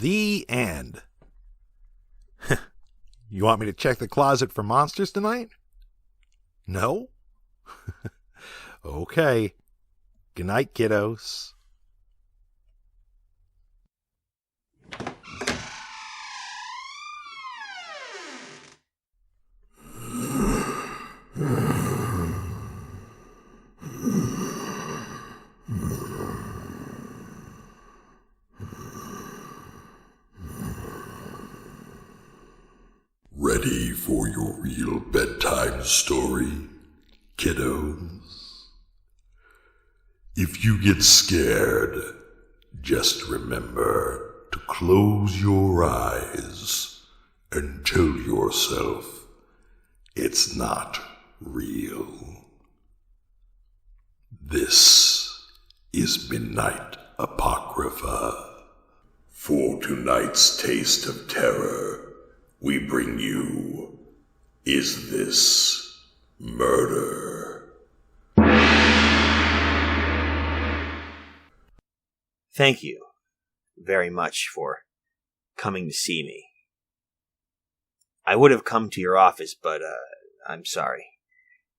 The end. You want me to check the closet for monsters tonight? No? Okay. Good night, kiddos. Ready for your real bedtime story, kiddos? If you get scared, just remember to close your eyes and tell yourself it's not real. This is Midnight Apocrypha. For tonight's taste of terror, we bring you, Is This Murder? Thank you very much for coming to see me. I would have come to your office, but I'm sorry.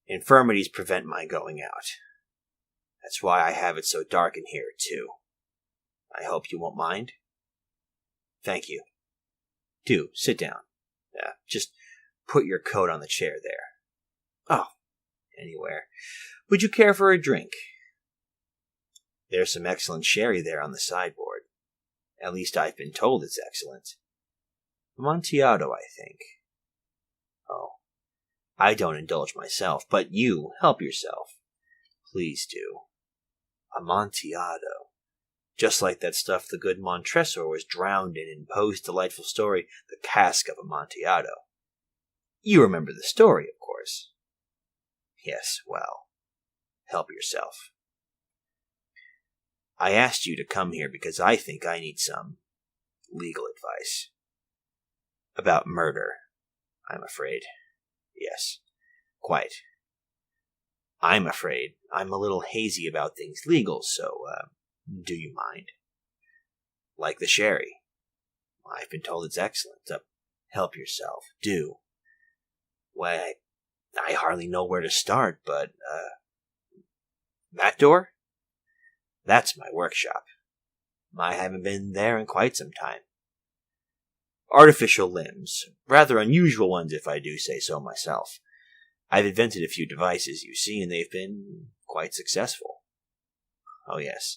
Infirmities prevent my going out. That's why I have it so dark in here, too. I hope you won't mind. Thank you. Do, sit down. Just put your coat on the chair there. Oh, anywhere. Would you care for a drink? There's some excellent sherry there on the sideboard. At least I've been told it's excellent. Amontillado, I think. Oh, I don't indulge myself, but you, help yourself. Please do. Amontillado. Just like that stuff the good Montresor was drowned in Poe's delightful story, The Cask of Amontillado. You remember the story, of course. Yes, well, help yourself. I asked you to come here because I think I need some legal advice. About murder, I'm afraid. Yes, quite. I'm afraid I'm a little hazy about things legal, so, do you mind? Like the sherry. I've been told it's excellent. Help yourself. Do. Well, I hardly know where to start, but, that door? That's my workshop. I haven't been there in quite some time. Artificial limbs. Rather unusual ones, if I do say so myself. I've invented a few devices, you see, and they've been quite successful. Oh, yes.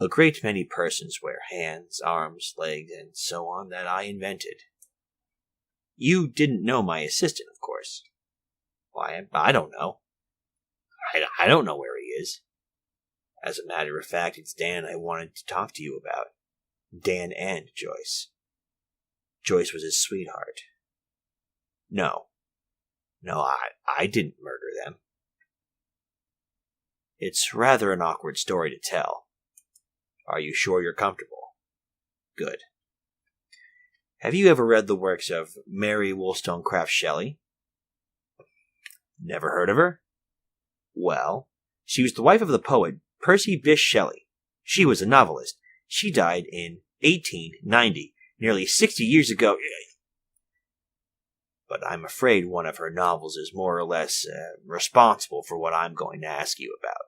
A great many persons wear hands, arms, legs, and so on that I invented. You didn't know my assistant, of course. Why, I don't know. I don't know where he is. As a matter of fact, it's Dan I wanted to talk to you about. Dan and Joyce. Joyce was his sweetheart. No, I didn't murder them. It's rather an awkward story to tell. Are you sure you're comfortable? Good. Have you ever read the works of Mary Wollstonecraft Shelley? Never heard of her? Well, she was the wife of the poet Percy Bysshe Shelley. She was a novelist. She died in 1890, nearly 60 years ago. But I'm afraid one of her novels is more or less responsible for what I'm going to ask you about.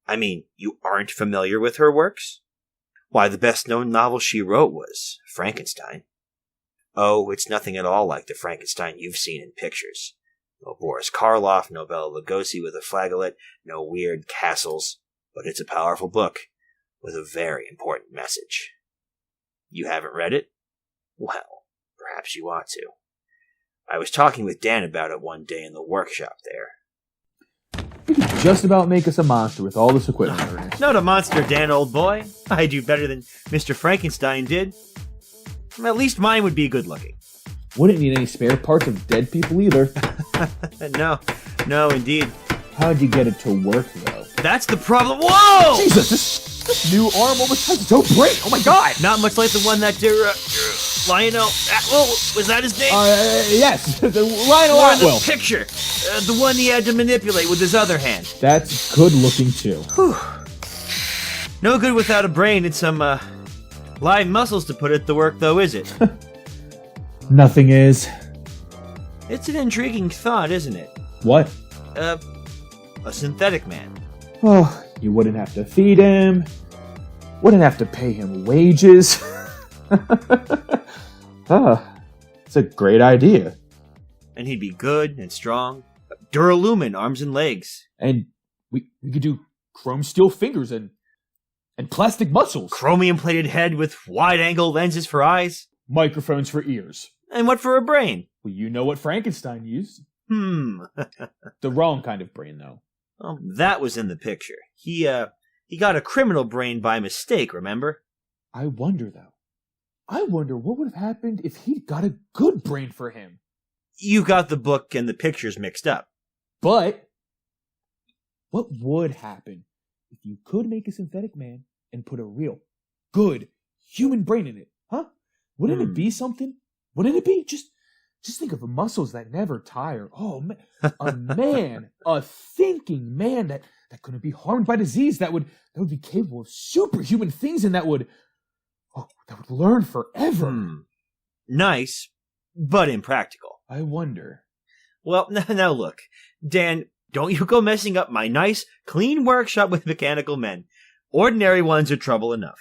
I mean, you aren't familiar with her works? Why, the best-known novel she wrote was Frankenstein. Oh, it's nothing at all like the Frankenstein you've seen in pictures. No Boris Karloff, no Bela Lugosi with a flageolet, no weird castles, but it's a powerful book with a very important message. You haven't read it? Well, perhaps you ought to. I was talking with Dan about it one day in the workshop there. You could just about make us a monster with all this equipment, Ernest. Not a monster, Dan, old boy. I do better than Mr. Frankenstein did. At least mine would be good looking. Wouldn't need any spare parts of dead people either. No, indeed. How'd you get it to work, though? That's the problem. Whoa! Jesus, this new arm almost has its own brain. Oh my god! Not much like the one that Lionel. Was that his name? Yes, the Lionel Or the Atwill. picture, the one he had to manipulate with his other hand. That's good looking too. Whew. No good without a brain and some live muscles to put it to work, though, is it? Nothing is. It's an intriguing thought, isn't it? What? A synthetic man. Oh, you wouldn't have to feed him. Wouldn't have to pay him wages. It's a great idea. And he'd be good and strong. Duralumin, arms and legs. And we could do chrome steel fingers and plastic muscles. Chromium-plated head with wide-angle lenses for eyes. Microphones for ears. And what for a brain? Well, you know what Frankenstein used. The The wrong kind of brain, though. Well, that was in the picture. He got a criminal brain by mistake, remember? I wonder, though. I wonder what would have happened if he'd got a good brain for him. You got the book and the pictures mixed up. But what would happen if you could make a synthetic man and put a real, good, human brain in it? Huh? Wouldn't it be something? Wouldn't it be? Just think of the muscles that never tire. Oh, man. A thinking man that couldn't be harmed by disease, that would be capable of superhuman things, and that would learn forever. Nice, but impractical. I wonder. Well, now look, Dan, don't you go messing up my nice, clean workshop with mechanical men. Ordinary ones are trouble enough.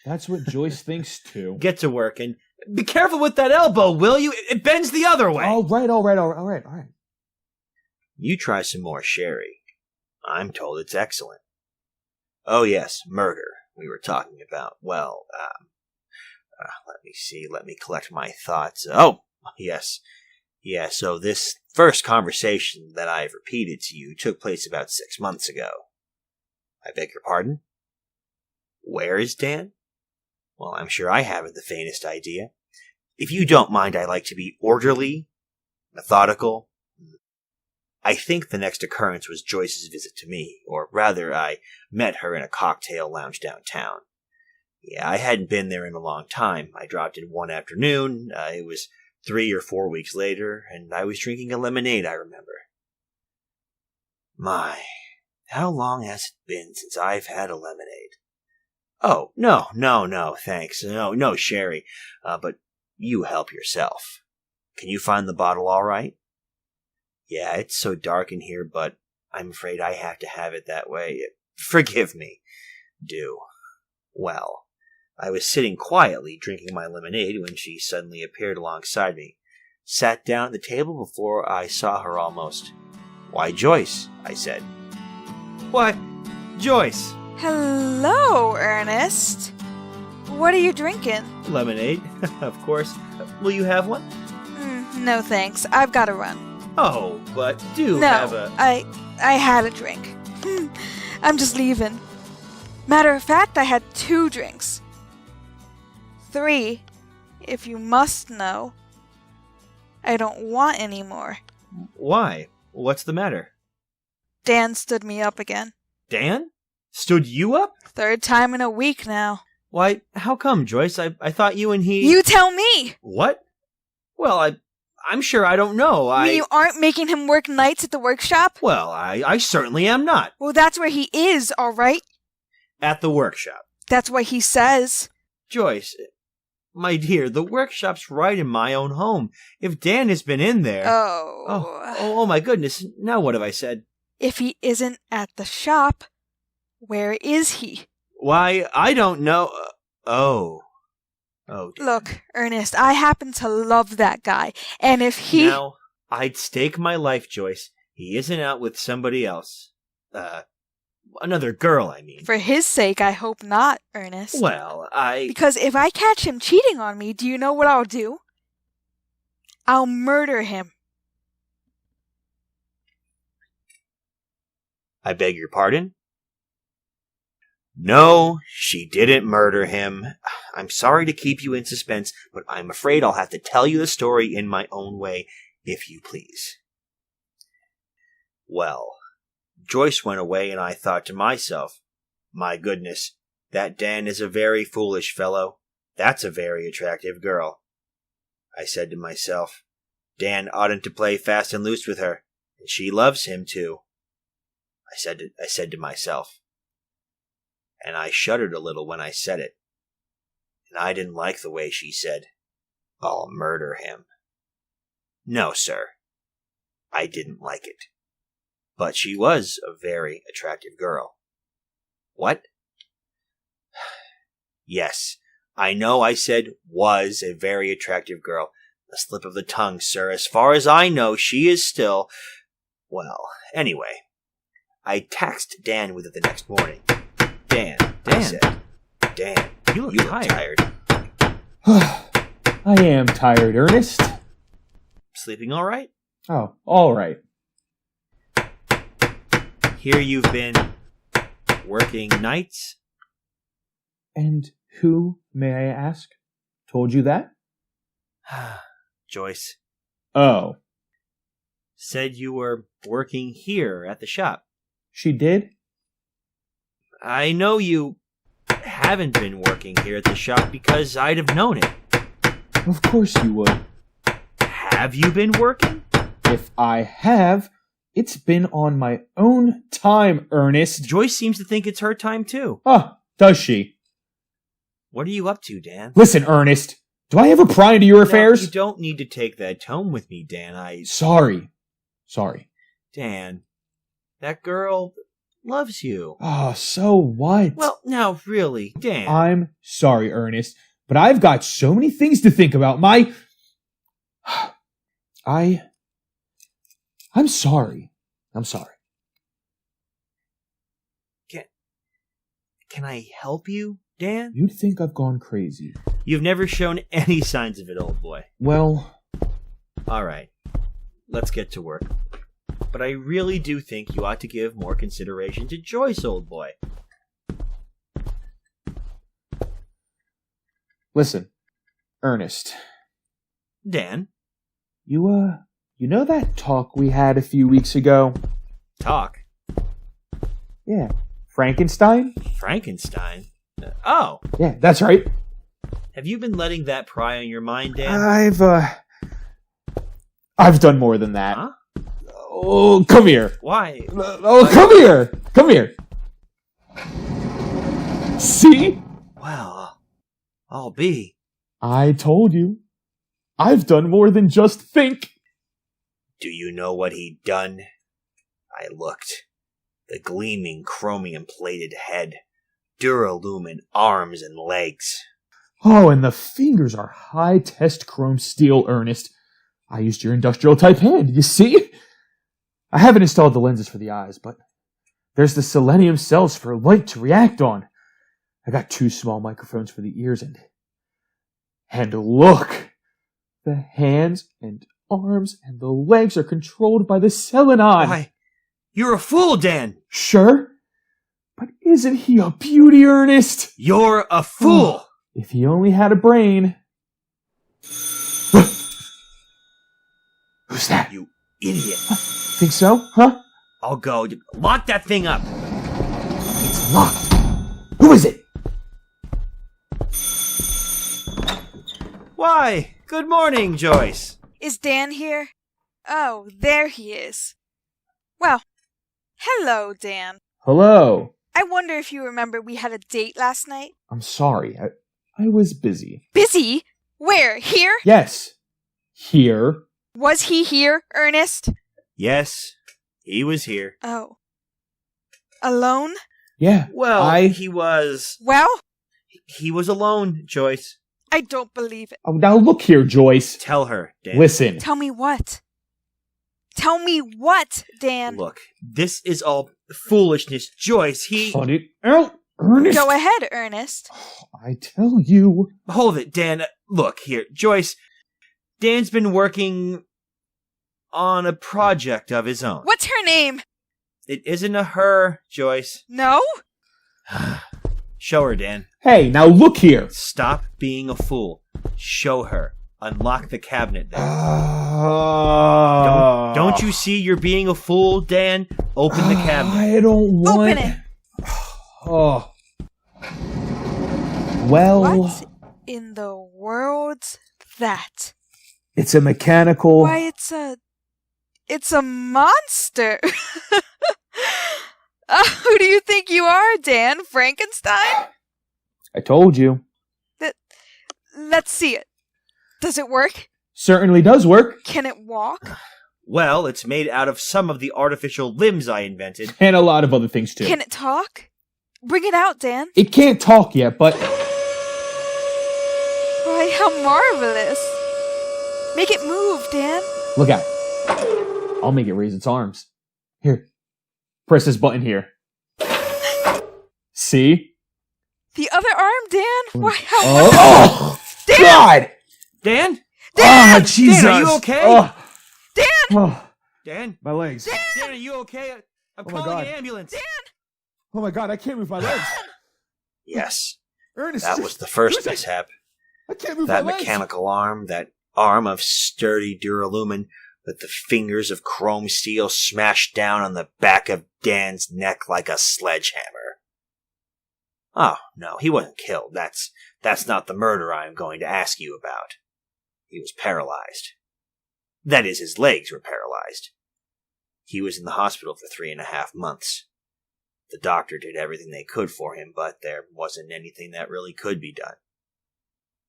That's what Joyce thinks, too. Get to work, and be careful with that elbow, will you? It bends the other way. All right. You try some more sherry. I'm told it's excellent. Oh yes, murder we were talking about. Well, let me see. Let me collect my thoughts. Oh, yes. Yeah, so this first conversation that I've repeated to you took place about 6 months ago. I beg your pardon? Where is Dan? Well, I'm sure I haven't the faintest idea. If you don't mind, I like to be orderly, methodical. I think the next occurrence was Joyce's visit to me, or rather, I met her in a cocktail lounge downtown. Yeah, I hadn't been there in a long time. I dropped in one afternoon. It was 3 or 4 weeks later, and I was drinking a lemonade, I remember. My, how long has it been since I've had a lemonade? Oh, no, thanks. No, sherry. But you help yourself. Can you find the bottle all right? Yeah, it's so dark in here, but I'm afraid I have to have it that way. Forgive me. Do. Well, I was sitting quietly drinking my lemonade when she suddenly appeared alongside me. Sat down at the table before I saw her almost. Why, Joyce, I said. Why, Joyce. Hello, Ernest. What are you drinking? Lemonade, of course. Will you have one? No thanks. I've got to run. Oh, but do No, have a... I had a drink. I'm just leaving. Matter of fact, I had 2 drinks. 3, if you must know. I don't want any more. Why? What's the matter? Dan stood me up again. Dan? Stood you up? 3rd time in a week now. Why, how come, Joyce? I thought you and he... You tell me! What? Well, I'm sure I don't know. You mean you aren't making him work nights at the workshop? Well, I certainly am not. Well, that's where he is, all right? At the workshop. That's what he says. Joyce, my dear, the workshop's right in my own home. If Dan has been in there... Oh, my goodness. Now what have I said? If he isn't at the shop, where is he? Why, I don't know. Oh, dear. Look, Ernest, I happen to love that guy, and if he... Now, I'd stake my life, Joyce. He isn't out with somebody else. Another girl, I mean. For his sake, I hope not, Ernest. Well, Because if I catch him cheating on me, do you know what I'll do? I'll murder him. I beg your pardon? No, she didn't murder him. I'm sorry to keep you in suspense, but I'm afraid I'll have to tell you the story in my own way, if you please. Well, Joyce went away and I thought to myself, my goodness, that Dan is a very foolish fellow. That's a very attractive girl. I said to myself, Dan oughtn't to play fast and loose with her, and she loves him too. I said to myself. and I shuddered a little when I said it. And I didn't like the way she said, "I'll murder him." No, sir, I didn't like it. But she was a very attractive girl. What? Yes, I know I said was a very attractive girl. A slip of the tongue, sir. As far as I know, she is still... Well, anyway, I taxed Dan with it the next morning. Dan, I said. Dan, you look tired. I am tired, Ernest. Sleeping all right? Oh, all right. Here you've been working nights? And who, may I ask, told you that? Joyce. Oh. Said you were working here at the shop. She did? I know you haven't been working here at the shop because I'd have known it. Of course you would. Have you been working? If I have, it's been on my own time, Ernest. Joyce seems to think it's her time too. Oh, does she? What are you up to, Dan? Listen, Ernest, do I ever pry into your affairs? You don't need to take that tone with me, Dan. Sorry. Dan, that girl loves you. Oh, so what? Well, now, really, Dan. I'm sorry, Ernest, but I've got so many things to think about. I'm sorry. Can I help you, Dan? You'd think I've gone crazy. You've never shown any signs of it, old boy. Well... All right. Let's get to work. But I really do think you ought to give more consideration to Joyce, old boy. Listen, Ernest. Dan? You know that talk we had a few weeks ago? Talk? Yeah. Frankenstein? Frankenstein? Oh! Yeah, that's right. Have you been letting that pry on your mind, Dan? I've done more than that. Huh? Oh, come here. Why? Oh, come here. Come here. See? Well, I'll be. I told you. I've done more than just think. Do you know what he'd done? I looked. The gleaming chromium-plated head. Duralumin arms and legs. Oh, and the fingers are high-test chrome steel, Ernest. I used your industrial-type hand, you see? I haven't installed the lenses for the eyes, but there's the selenium cells for light to react on. I got 2 small microphones for the ears and look! The hands and arms and the legs are controlled by the selenon. Why, you're a fool, Dan! Sure, but isn't he a beauty, Ernest? You're a fool! Oh, if he only had a brain. Who's that? You idiot. Think so? Huh? I'll go. Lock that thing up. It's locked. Who is it? Why, good morning, Joyce. Is Dan here? Oh, there he is. Well, hello, Dan. Hello. I wonder if you remember we had a date last night? I'm sorry. I was busy. Busy? Where? Here? Yes. Here. Was he here, Ernest? Yes, he was here. Oh. Alone? Yeah. Well, he was... Well? He was alone, Joyce. I don't believe it. Oh, now look here, Joyce. Tell her, Dan. Listen. Tell me what? Tell me what, Dan? Look, this is all foolishness. Joyce, Cut it out, Ernest. Go ahead, Ernest. I tell you. Hold it, Dan. Look, here, Joyce. Dan's been working on a project of his own. What's her name? It isn't a her, Joyce. No? Show her, Dan. Hey, now look here. Stop being a fool. Show her. Unlock the cabinet there. Don't you see you're being a fool, Dan? Open the cabinet. I don't want... Open it. Oh. Well... What in the world's that? It's a mechanical... Why, it's a monster. Who do you think you are, Dan? Frankenstein? I told you. Let's see it. Does it work? Certainly does work. Can it walk? Well, it's made out of some of the artificial limbs I invented. And a lot of other things, too. Can it talk? Bring it out, Dan. It can't talk yet, but... Why, how marvelous. Make it move, Dan. Look out. I'll make it raise its arms. Here. Press this button here. See? The other arm, Dan? Why, how Oh, Dan! God! Dan? Ah, Jesus! Dan, are you okay? Oh, Dan! oh, Dan? my legs. Dan, are you okay? I'm Oh my calling God. an ambulance. Oh my God, I can't move my legs. Yes, Ernest, that was the first mishap. I can't move That my legs. mechanical arm, that arm of sturdy duralumin with the fingers of chrome steel smashed down on the back of Dan's neck like a sledgehammer. Oh, no, he wasn't killed. That's not the murder I am going to ask you about. He was paralyzed. That is, his legs were paralyzed. He was in the hospital for 3.5 months. The doctor did everything they could for him, but there wasn't anything that really could be done.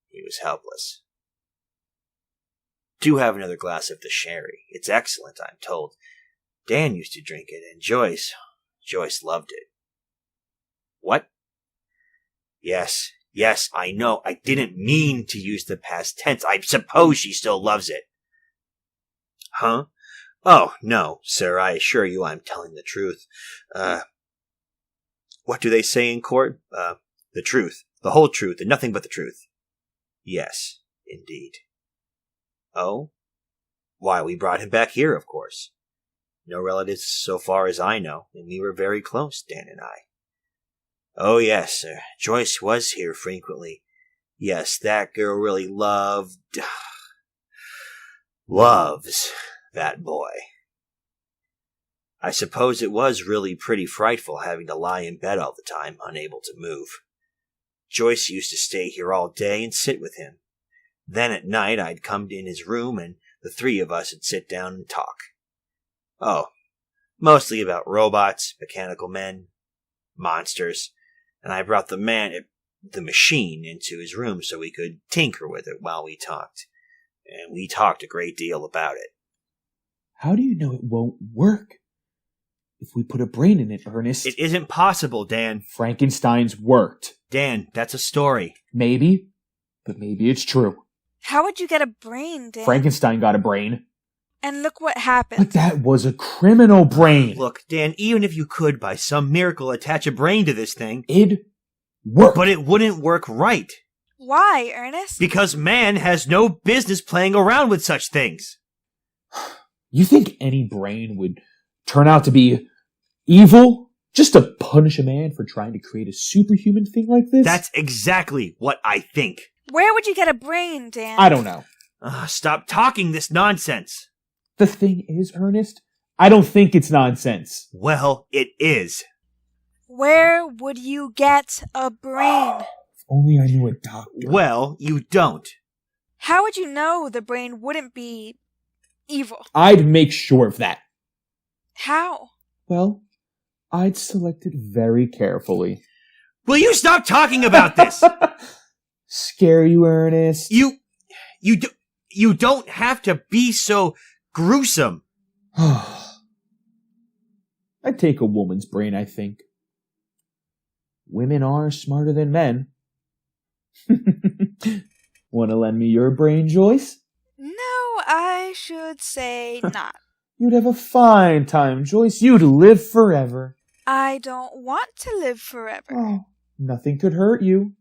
He was helpless. Do have another glass of the sherry. It's excellent, I'm told. Dan used to drink it, and Joyce loved it. What? Yes, I know. I didn't mean to use the past tense. I suppose she still loves it. Huh? Oh, no, sir, I assure you I'm telling the truth. What do they say in court? The truth. The whole truth, and nothing but the truth. Yes, indeed. Oh? Why, we brought him back here, of course. No relatives so far as I know, and we were very close, Dan and I. Oh, yes, sir. Joyce was here frequently. Yes, that girl really loves that boy. I suppose it was really pretty frightful having to lie in bed all the time, unable to move. Joyce used to stay here all day and sit with him. Then at night I'd come in his room and the three of us would sit down and talk. Oh, mostly about robots, mechanical men, monsters, and I brought the machine into his room so we could tinker with it while we talked. And we talked a great deal about it. How do you know it won't work? If we put a brain in it, Ernest. It isn't possible, Dan. Frankenstein's worked. Dan, that's a story. Maybe, but maybe it's true. How would you get a brain, Dan? Frankenstein got a brain. And look what happened. But that was a criminal brain. Look, Dan, even if you could by some miracle attach a brain to this thing, It worked. but it wouldn't work right. Why, Ernest? Because man has no business playing around with such things. You think any brain would turn out to be evil just to punish a man for trying to create a superhuman thing like this? That's exactly what I think. Where would you get a brain, Dan? I don't know. Stop talking this nonsense. The thing is, Ernest, I don't think it's nonsense. Well, it is. Where would you get a brain? If only I knew a doctor. Well, you don't. How would you know the brain wouldn't be evil? I'd make sure of that. How? Well, I'd select it very carefully. Will you stop talking about this? Scare you, Ernest? You don't have to be so gruesome. I'd take a woman's brain, I think. Women are smarter than men. Want to lend me your brain, Joyce? No, I should say not. You'd have a fine time, Joyce. You'd live forever. I don't want to live forever. Oh, nothing could hurt you.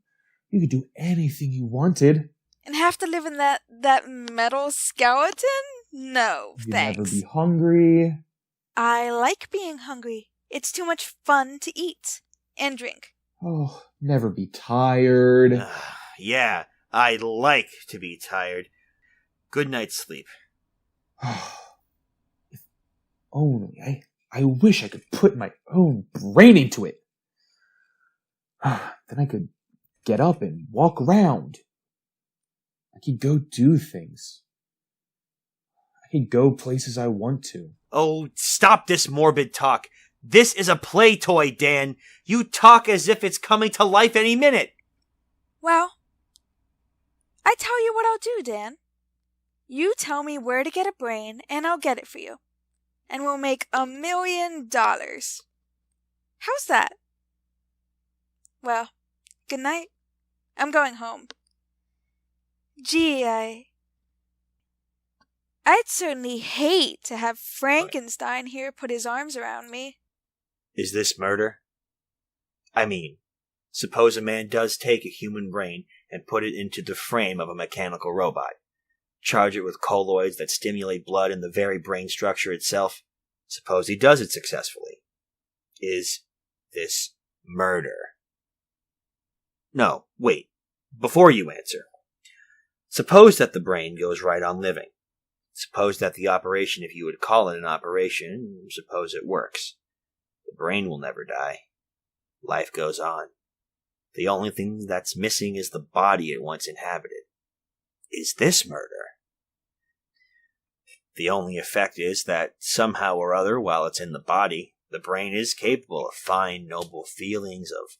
You could do anything you wanted. And have to live in that metal skeleton? No, You'd thanks. never be hungry. I like being hungry. It's too much fun to eat and drink. Oh, never be tired. Yeah, I like to be tired. Good night's sleep. If only I wish I could put my own brain into it. Then I could get up and walk around. I could go do things. I could go places I want to. Oh, stop this morbid talk. This is a play toy, Dan. You talk as if it's coming to life any minute. Well, I tell you what I'll do, Dan. You tell me where to get a brain, and I'll get it for you. And we'll make $1 million. How's that? Well, good night. I'm going home. Gee, I'd certainly hate to have Frankenstein here put his arms around me. Is this murder? I mean, suppose a man does take a human brain and put it into the frame of a mechanical robot. Charge it with colloids that stimulate blood in the very brain structure itself. Suppose he does it successfully. Is this murder? No, wait. Before you answer. Suppose that the brain goes right on living. Suppose that the operation, if you would call it an operation, suppose it works. The brain will never die. Life goes on. The only thing that's missing is the body it once inhabited. Is this murder? The only effect is that somehow or other, while it's in the body, the brain is capable of fine, noble feelings of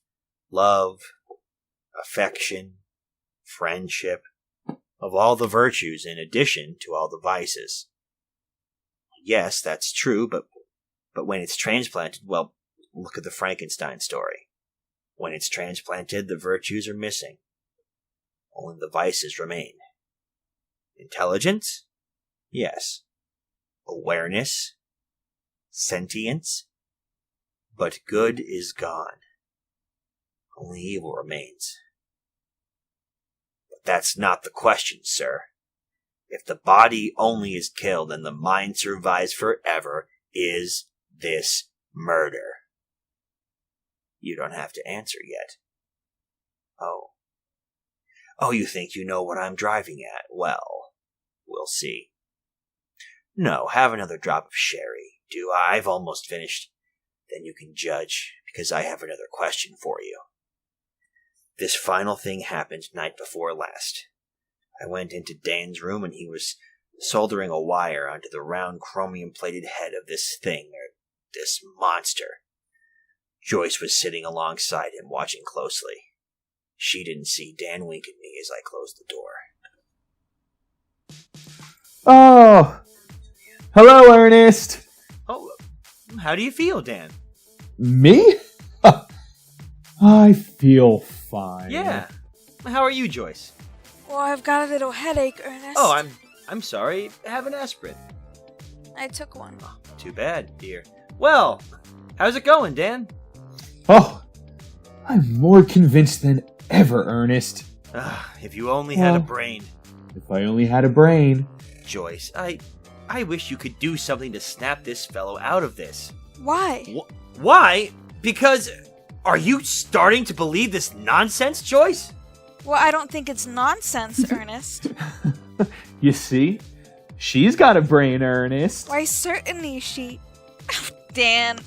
love, affection, friendship, of all the virtues in addition to all the vices. Yes, that's true, but when it's transplanted, well, look at the Frankenstein story. When it's transplanted, the virtues are missing. Only the vices remain. Intelligence? Yes. Awareness? Sentience? But good is gone. Only evil remains. But that's not the question, sir. If the body only is killed and the mind survives forever, is this murder? You don't have to answer yet. Oh, you think you know what I'm driving at? Well, we'll see. No, have another drop of sherry. Do. I've almost finished. Then you can judge, because I have another question for you. This final thing happened night before last. I went into Dan's room and he was soldering a wire onto the round chromium-plated head of this thing, or this monster. Joyce was sitting alongside him, watching closely. She didn't see Dan wink at me as I closed the door. Oh! Hello, Ernest! Oh, how do you feel, Dan? Me? I feel fine. Yeah. How are you, Joyce? Well, I've got a little headache, Ernest. Oh, I'm sorry. Have an aspirin. I took one. Oh, too bad, dear. Well, how's it going, Dan? Oh, I'm more convinced than ever, Ernest. If you only had a brain. If I only had a brain. Joyce, I wish you could do something to snap this fellow out of this. Why? Why? Because... Are you starting to believe this nonsense, Joyce? Well, I don't think it's nonsense, Ernest. You see? She's got a brain, Ernest. Why, certainly she... Dan,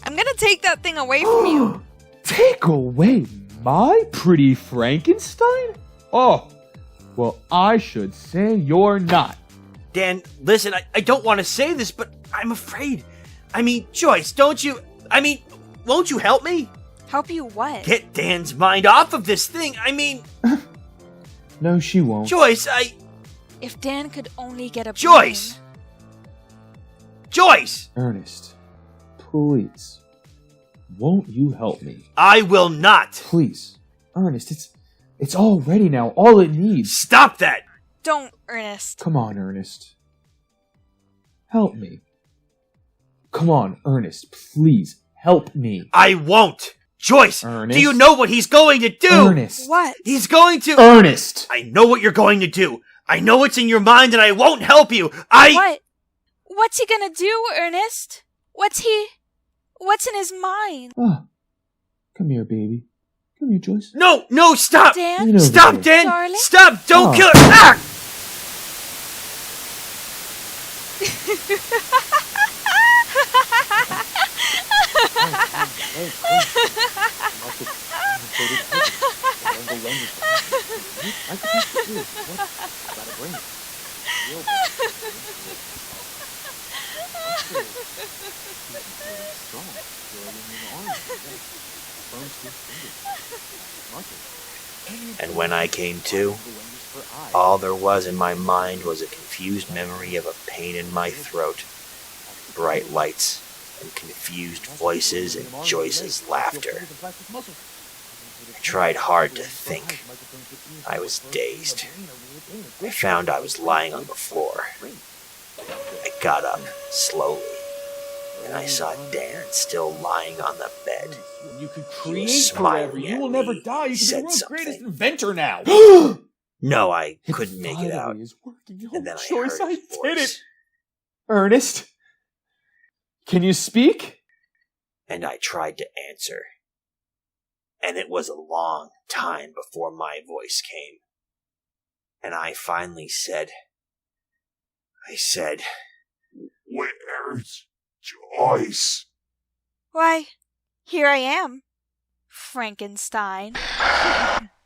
I'm gonna take that thing away from you. Take away my pretty Frankenstein? Oh, well, I should say you're not. Dan, listen, I don't want to say this, but I'm afraid. I mean, Joyce, won't you help me? Help you what? Get Dan's mind off of this thing. I mean... No, she won't. Joyce, If Dan could only get a Joyce! brain. Joyce! Ernest, please. Won't you help me? I will not! Please. Ernest, it's all ready now. All it needs. Stop that! Don't, Ernest. Come on, Ernest. Help me. Come on, Ernest, please. Help me. I won't! Joyce! Ernest? Do you know what he's going to do? Ernest! What? He's going to... Ernest! I know what you're going to do. I know what's in your mind and I won't help you. What? What's he gonna do, Ernest? What's in his mind? Oh, come here, baby. Come here, Joyce. No, stop! Dan? Stop, Dan! Darling? Stop! Don't Oh. kill her! Ah! And when I came to, all there was in my mind was a confused memory of a pain in my throat, bright lights, and confused voices and Joyce's laughter. I tried hard to think. I was dazed. I found I was lying on the floor. I got up slowly, and I saw Dan still lying on the bed. You could He was create forever. smiling You at will never me. die. You He can be the said world's greatest something. inventor now. No, I couldn't make it out. Finally is working. Oh, And then I Joyce, heard I his did voice. it. Ernest, can you speak? And I tried to answer. And it was a long time before my voice came. And I finally said, Where's Joyce? Why, here I am, Frankenstein.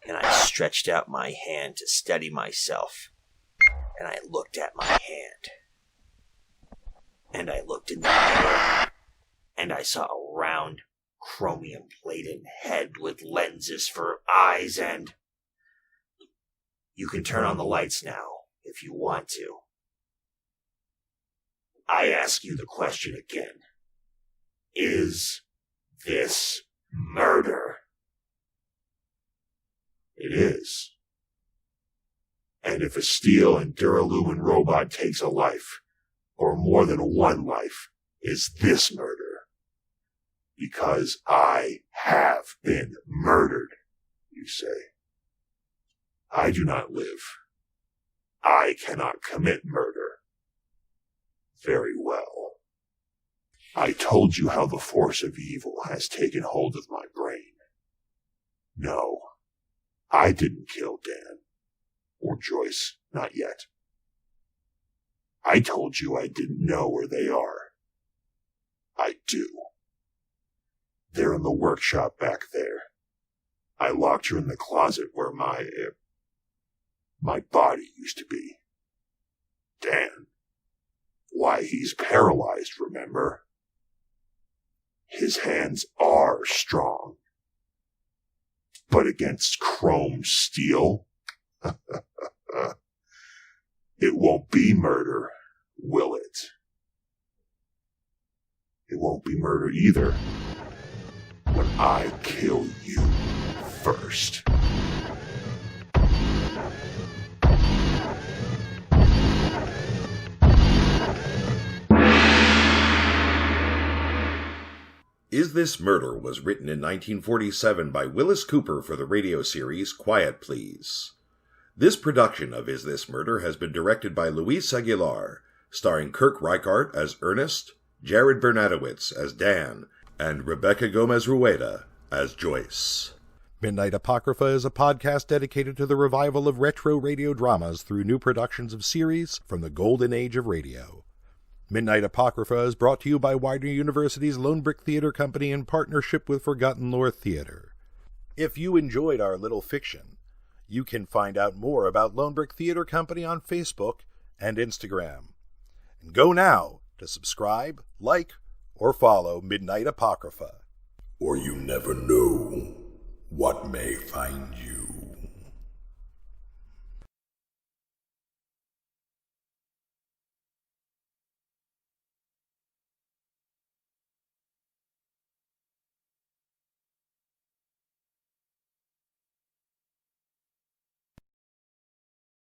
and I stretched out my hand to steady myself. And I looked at my hand. And I looked in the mirror. And I saw a round, chromium-plated head with lenses for eyes and... You can turn on the lights now, if you want to. I ask you the question again. Is this murder? It is. And if a steel and duralumin robot takes a life, or more than one life, is this murder? Because I have been murdered, you say. I do not live. I cannot commit murder. Very well. I told you how the force of evil has taken hold of my brain. No, I didn't kill Dan. Or Joyce, not yet. I told you I didn't know where they are. I do. They're in the workshop back there. I locked her in the closet where my body used to be. Dan. Why, he's paralyzed, remember? His hands are strong. But against chrome steel? It won't be murder, will it? It won't be murder either. When I kill you first. Is This Murder was written in 1947 by Wyllis Cooper for the radio series Quiet Please. This production of Is This Murder has been directed by Luis Aguilar, starring Kirk Reichart as Ernest, Jared Bernatowicz as Dan, and Rebecca Gomezrueda as Joyce. Midnight Apocrypha is a podcast dedicated to the revival of retro radio dramas through new productions of series from the golden age of radio. Midnight Apocrypha is brought to you by Widener University's Lone Brick Theater Company in partnership with Forgotten Lore Theater. If you enjoyed our little fiction, you can find out more about Lone Brick Theater Company on Facebook and Instagram. And go now to subscribe, like, or follow Midnight Apocrypha. Or you never know what may find you.